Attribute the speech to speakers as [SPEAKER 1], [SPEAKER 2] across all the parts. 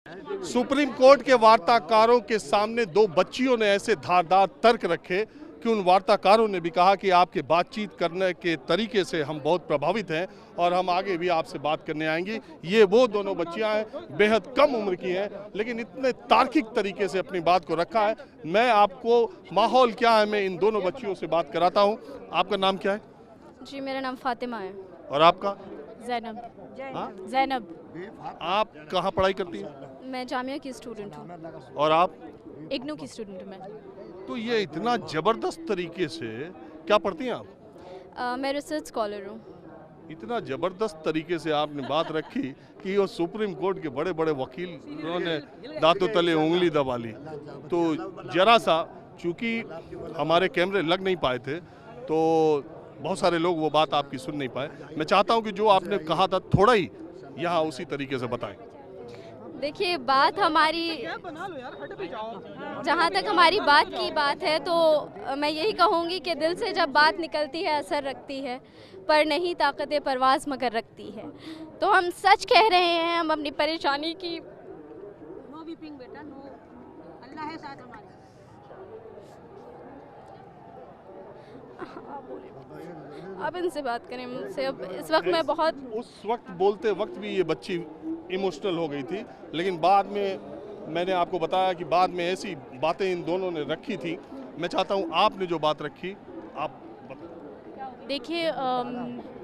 [SPEAKER 1] Supreme court के वार्ताकारों के सामने दो बच्चियों ने ऐसे धारदार तर्क रखे कि उन वार्ताकारों ने भी कहा कि आपके बातचीत करने के तरीके से हम बहुत प्रभावित हैं और हम आगे भी आपसे बात करने आएंगी। ये वो दोनों बच्चियां हैं, बेहद कम उम्र की हैं, लेकिन इतने तार्किक तरीके से अपनी बात को रखा है। मैं आपको माहौल क्या है, मैं इन दोनों बच्चियों से बात कराता हूँ। आपका नाम क्या है?
[SPEAKER 2] जी, मेरा नाम फातिमा है।
[SPEAKER 1] और आपका?
[SPEAKER 2] जैनब।
[SPEAKER 1] हाँ?
[SPEAKER 2] जैनब।
[SPEAKER 1] आप कहाँ पढ़ाई करती हैं?
[SPEAKER 2] मैं जामिया की स्टूडेंट हूँ।
[SPEAKER 1] और आप?
[SPEAKER 2] इग्नू की स्टूडेंट हूँ मैं।
[SPEAKER 1] तो ये इतना जबरदस्त तरीके से क्या पढ़ती हैं आप?
[SPEAKER 2] मैं रिसर्च स्कॉलर हूँ।
[SPEAKER 1] इतना जबरदस्त तरीके से आपने बात रखी कि वो सुप्रीम कोर्ट के बड़े बड़े वकील उन्होंने दांतों तले उंगली दबा ली। तो जरा सा, चूंकि हमारे कैमरे लग नहीं पाए थे तो बहुत सारे लोग वो बात आपकी सुन नहीं पाए। मैं चाहता हूं कि जो आपने कहा था थोड़ा ही यहाँ उसी तरीके से बताएं।
[SPEAKER 2] देखिए, बात हमारी, जहाँ तक हमारी बात की बात है तो मैं यही कहूँगी कि दिल से जब बात निकलती है असर रखती है, पर नहीं ताकत परवाज़ मगर रखती है। तो हम सच कह रहे हैं, हम अपनी परेशानी की।
[SPEAKER 3] नो वीपिंग बेटा, नो, अल्लाह है साथ हमारे।
[SPEAKER 2] अब इनसे बात करें मुझसे, अब इस वक्त मैं बहुत,
[SPEAKER 1] उस वक्त बोलते वक्त भी ये बच्ची इमोशनल हो गई थी, लेकिन बाद में मैंने आपको बताया कि बाद में ऐसी बातें इन दोनों ने रखी थी। मैं चाहता हूँ आपने जो बात रखी आप बताएं।
[SPEAKER 2] देखिए,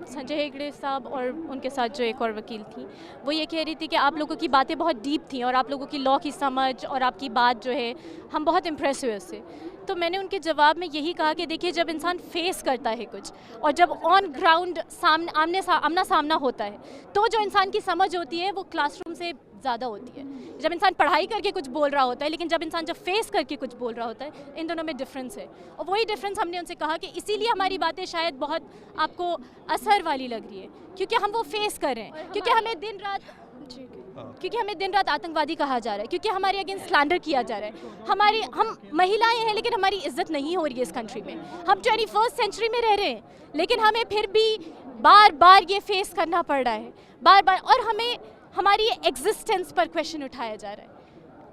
[SPEAKER 2] संजय हेगड़े साहब और उनके साथ जो एक और वकील थी, वो ये कह रही थी कि आप लोगों की बातें बहुत डीप थी और आप लोगों की लॉ की समझ और आपकी बात जो है, हम बहुत इम्प्रेस हुए उससे। तो मैंने उनके जवाब में यही कहा कि देखिए, जब इंसान फेस करता है कुछ और जब ऑन ग्राउंड आमना सामना होता है, तो जो इंसान की समझ होती है वो क्लासरूम से ज़्यादा होती है। जब इंसान पढ़ाई करके कुछ बोल रहा होता है, लेकिन जब इंसान जब फेस करके कुछ बोल रहा होता है, इन दोनों में डिफरेंस है। और वही डिफरेंस हमने उनसे कहा कि इसीलिए हमारी बातें शायद बहुत आपको असर वाली लग रही है, क्योंकि हम वो फेस कर रहे हैं, क्योंकि हमें दिन रात आतंकवादी कहा जा रहा है, क्योंकि हमारे अगेंस्ट स्लैंडर किया जा रहा है। हम महिलाएं हैं, लेकिन हमारी इज्जत नहीं हो रही है इस कंट्री में। हम 21st सेंचुरी में रह रहे हैं, लेकिन हमें फिर भी बार बार ये फेस करना पड़ रहा है, बार बार। और हमें हमारी एग्जिस्टेंस पर क्वेश्चन उठाया जा रहा है।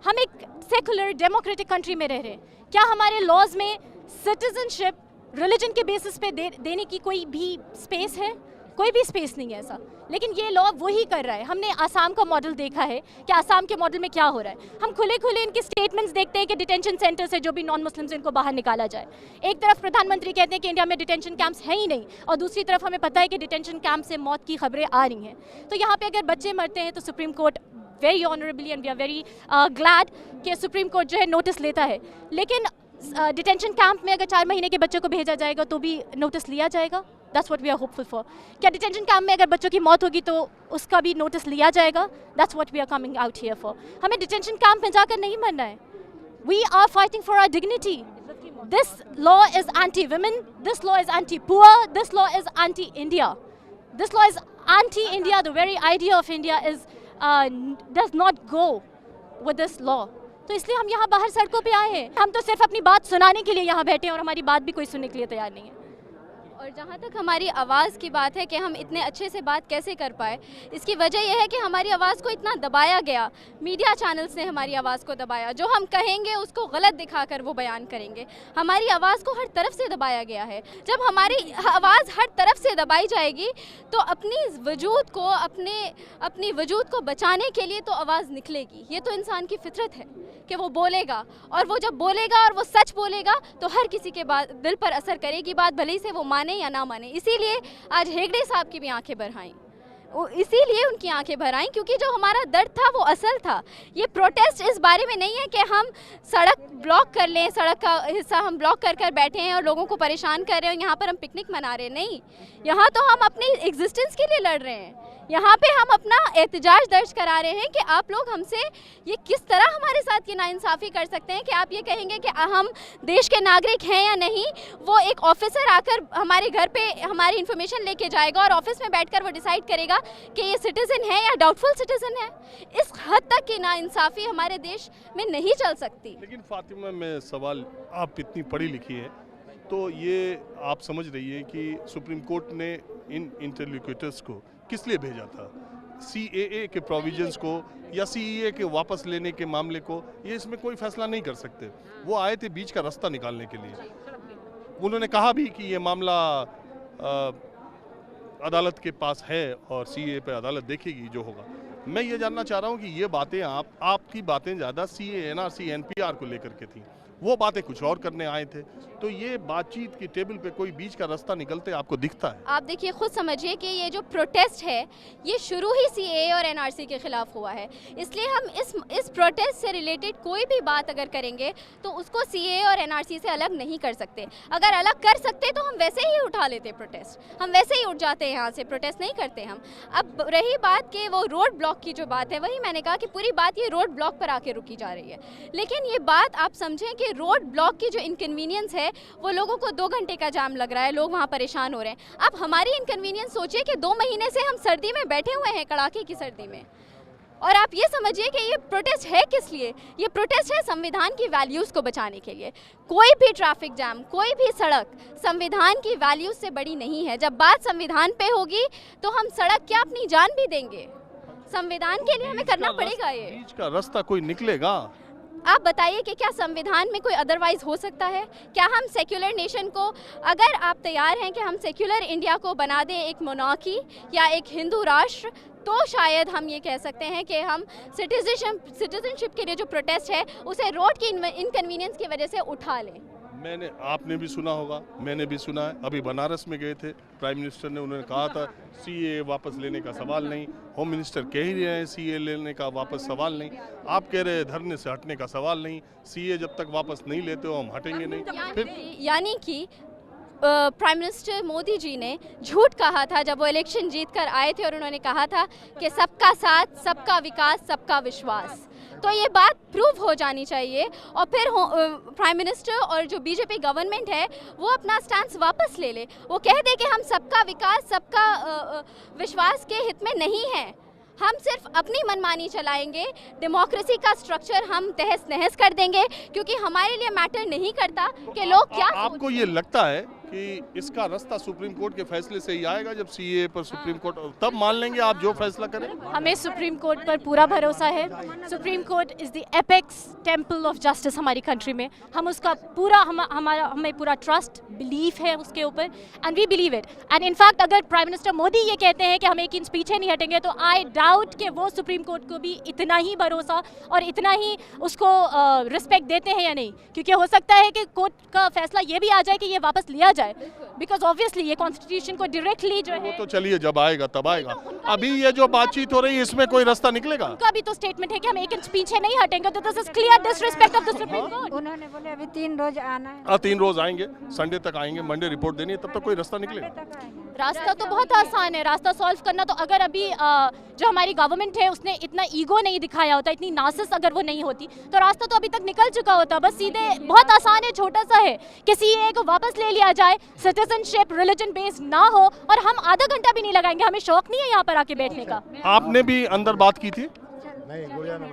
[SPEAKER 2] हम एक सेकुलर डेमोक्रेटिक कंट्री में रह रहे हैं। क्या हमारे लॉज में सिटीजनशिप रिलीजन के बेसिस पे देने की कोई भी स्पेस है? कोई भी स्पेस नहीं है ऐसा। लेकिन ये लॉ वही कर रहा है। हमने आसाम का मॉडल देखा है कि आसाम के मॉडल में क्या हो रहा है। हम खुले खुले इनके स्टेटमेंट्स देखते हैं कि डिटेंशन सेंटर से जो भी नॉन मुस्लिम्स हैं इनको बाहर निकाला जाए। एक तरफ प्रधानमंत्री कहते हैं कि इंडिया में डिटेंशन कैंप्स है ही नहीं, और दूसरी तरफ हमें पता है कि डिटेंशन कैंप से मौत की खबरें आ रही हैं। तो यहाँ पे अगर बच्चे मरते हैं तो Supreme Court very honourably and we are very glad कि सुप्रीम कोर्ट जो है नोटिस लेता है। लेकिन डिटेंशन कैंप में अगर 4 महीने के बच्चों को भेजा जाएगा तो भी नोटिस लिया जाएगा? That's what we are hopeful for. क्या डिटेंशन कैंप में अगर बच्चों की मौत होगी तो उसका भी नोटिस लिया जाएगा? That's what we are coming out here for. हमें डिटेंशन कैंप में जाकर नहीं मरना है। We are fighting for our dignity. This law is anti women, this law is anti poor, this law is anti India, this law is anti India. The very idea of India is does not go with this law. तो इसलिए हम यहाँ बाहर सड़कों पे आए हैं। हम तो सिर्फ अपनी बात सुनाने के लिए यहाँ बैठे हैं और हमारी बात भी कोई सुनने के लिए तैयार नहीं है। और जहाँ तक हमारी आवाज़ की बात है कि हम इतने अच्छे से बात कैसे कर पाए, इसकी वजह यह है कि हमारी आवाज़ को इतना दबाया गया। मीडिया चैनल्स ने हमारी आवाज़ को दबाया। जो हम कहेंगे उसको गलत दिखाकर वो बयान करेंगे। हमारी आवाज़ को हर तरफ से दबाया गया है। जब हमारी आवाज़ हर तरफ से दबाई जाएगी तो अपनी वजूद को बचाने के लिए तो आवाज़ निकलेगी। ये तो इंसान की फितरत है कि वो बोलेगा, और वो जब बोलेगा और वो सच बोलेगा तो हर किसी के दिल पर असर करेगी बात, भले ही से वो माने या ना माने। इसीलिए आज हेगड़े साहब की भी आंखें भर आईं, इसीलिए उनकी आंखें भर आईं, क्योंकि जो हमारा दर्द था वो असल था। ये प्रोटेस्ट इस बारे में नहीं है कि हम सड़क ब्लॉक कर लें, सड़क का हिस्सा हम ब्लॉक कर बैठे हैं और लोगों को परेशान कर रहे हैं और यहाँ पर हम पिकनिक मना रहे हैं। नहीं, यहाँ तो हम अपनी एग्जिस्टेंस के लिए लड़ रहे हैं। यहाँ पे हम अपना एहतजाज दर्ज करा रहे हैं कि आप लोग हमसे ये किस तरह हमारे साथ ये नाइंसाफ़ी कर सकते हैं कि आप ये कहेंगे कि हम देश के नागरिक हैं या नहीं। वो एक ऑफिसर आकर हमारे घर पे हमारी इन्फॉर्मेशन लेके जाएगा और ऑफिस में बैठकर वो डिसाइड करेगा कि ये सिटीज़न है या डाउटफुल सिटीज़न है। इस हद तक की नाइंसाफ़ी हमारे देश में नहीं चल सकती।
[SPEAKER 1] लेकिन फातिमा, मैं सवाल, आप इतनी पढ़ी लिखी है तो ये आप समझ रही है कि सुप्रीम कोर्ट ने इन इंटरलोक्यूटर्स को किस लिए भेजा था? CAA के प्रोविजंस को या CEA के वापस लेने के मामले को, ये इसमें कोई फैसला नहीं कर सकते। वो आए थे बीच का रास्ता निकालने के लिए। उन्होंने कहा भी कि ये मामला अदालत के पास है और CAA पे अदालत देखेगी जो होगा। मैं ये जानना चाह रहा हूँ कि ये बातें आपकी बातें ज़्यादा CAA, NRC, NPR को लेकर के थी, वो बातें कुछ और करने आए थे। तो ये बातचीत की टेबल पे कोई बीच का रास्ता निकलते आपको दिखता है?
[SPEAKER 4] आप देखिए, खुद समझिए कि ये जो प्रोटेस्ट है ये शुरू ही CAA और NRC के खिलाफ हुआ है। इसलिए हम इस प्रोटेस्ट से रिलेटेड कोई भी बात अगर करेंगे तो उसको CAA और NRC से अलग नहीं कर सकते। अगर अलग कर सकते तो हम वैसे ही उठा लेते प्रोटेस्ट, हम वैसे ही उठ जाते हैं यहाँ से, प्रोटेस्ट नहीं करते हम। अब रही बात कि वो रोड ब्लॉक की जो बात है, वही मैंने कहा कि पूरी बात ये रोड ब्लॉक पर आके रुकी जा रही है। लेकिन ये बात आप समझें कि रोड ब्लॉक की जो इनकन्वीनियंस है, वो लोगों को 2 घंटे का जाम लग रहा है, लोग वहाँ परेशान हो रहे हैं। अब हमारी इनकन्वीनियंस सोचिए कि 2 महीने से हम सर्दी में बैठे हुए हैं, कड़ाके की सर्दी में, और आप ये समझिए कि ये प्रोटेस्ट है किस लिए? ये प्रोटेस्ट है संविधान की वैल्यूज़ को बचाने के लिए। कोई भी ट्रैफिक जाम, कोई भी सड़क संविधान की वैल्यूज़ से बड़ी नहीं है। जब बात संविधान पे होगी तो हम सड़क क्या अपनी जान भी देंगे, संविधान के लिए हमें करना पड़ेगा। ये
[SPEAKER 1] बीच का रास्ता कोई निकलेगा?
[SPEAKER 4] आप बताइए कि क्या संविधान में कोई अदरवाइज हो सकता है? क्या हम सेक्युलर नेशन को, अगर आप तैयार हैं कि हम सेक्युलर इंडिया को बना दें एक मोनार्की या एक हिंदू राष्ट्र, तो शायद हम ये कह सकते हैं कि हम सिटीजनशिप के लिए जो प्रोटेस्ट है उसे रोड की इनकन्वीनियंस की वजह से उठा लें।
[SPEAKER 1] आपने भी सुना होगा, मैंने भी सुना है। अभी बनारस में गए थे, प्राइम मिनिस्टर ने, उन्होंने कहा था CAA वापस लेने का सवाल नहीं। होम मिनिस्टर कह ही रहे हैं CAA लेने का वापस सवाल नहीं। आप कह रहे हैं धरने से हटने का सवाल नहीं। CAA जब तक वापस नहीं लेते हो हम हटेंगे नहीं। फिर
[SPEAKER 4] यानी कि प्राइम मिनिस्टर मोदी जी ने झूठ कहा था जब वो इलेक्शन जीत कर आए थे, और उन्होंने कहा था कि सबका साथ, सबका विकास, सबका विश्वास। तो ये बात प्रूव हो जानी चाहिए, और फिर प्राइम मिनिस्टर और जो बीजेपी गवर्नमेंट है वो अपना स्टैंड वापस ले ले। वो कह दे कि हम सबका विकास, सबका विश्वास के हित में नहीं हैं, हम सिर्फ अपनी मनमानी चलाएंगे, डेमोक्रेसी का स्ट्रक्चर हम तहस नहस कर देंगे, क्योंकि हमारे लिए मैटर नहीं करता कि लोग क्या
[SPEAKER 1] आपको ये लगता है कि इसका रास्ता सुप्रीम कोर्ट के फैसले से ही आएगा? जब CAA पर सुप्रीम कोर्ट, तब मान लेंगे आप जो फैसला करें?
[SPEAKER 2] हमें सुप्रीम कोर्ट पर पूरा भरोसा है। Supreme court is the apex temple of justice हमारी कंट्री में। हम उसका पूरा हमें पूरा ट्रस्ट, बिलीफ है उसके ऊपर, and we believe it. And in fact अगर प्राइम मिनिस्टर मोदी ये कहते हैं कि हम 1 इंच पीछे नहीं हटेंगे, तो आई डाउट कि वो सुप्रीम कोर्ट को भी इतना ही भरोसा और इतना ही उसको रिस्पेक्ट देते हैं या नहीं। क्योंकि हो सकता है कि कोर्ट का फैसला ये भी आ जाए कि ये वापस लिया जाए, बिकॉज ऑब्वियसली ये कॉन्स्टिट्यूशन को डायरेक्टली जो है,
[SPEAKER 1] वो तो चलिए जब आएगा तब आएगा। अभी ये जो बातचीत हो रही है इसमें कोई रास्ता निकलेगा?
[SPEAKER 2] उनका भी तो स्टेटमेंट है कि हम 1 इंच पीछे नहीं हटेंगे, तो this is clear disrespect of the supreme court.
[SPEAKER 3] उन्होंने बोले अभी 3 रोज आना है।
[SPEAKER 1] 3 रोज आएंगे, संडे तक आएंगे, मंडे रिपोर्ट देनी है, तब तक कोई रास्ता निकलेगा?
[SPEAKER 2] रास्ता तो बहुत आसान है, रास्ता सॉल्व करना। तो अगर अभी जो हमारी गवर्नमेंट है उसने इतना ईगो नहीं दिखाया होता, इतनी नासस अगर वो नहीं होती, तो रास्ता तो अभी तक निकल चुका होता। बस सीधे, बहुत आसान है, छोटा सा है कि CAA को वापस ले लिया जाए, सिटीजनशिप रिलीजन बेस्ड ना हो, और हम आधा घंटा भी नहीं लगाएंगे। हमें शौक नहीं है यहाँ पर आके बैठने का।
[SPEAKER 1] आपने भी अंदर बात की थी?
[SPEAKER 5] नहीं, गुड़िया ने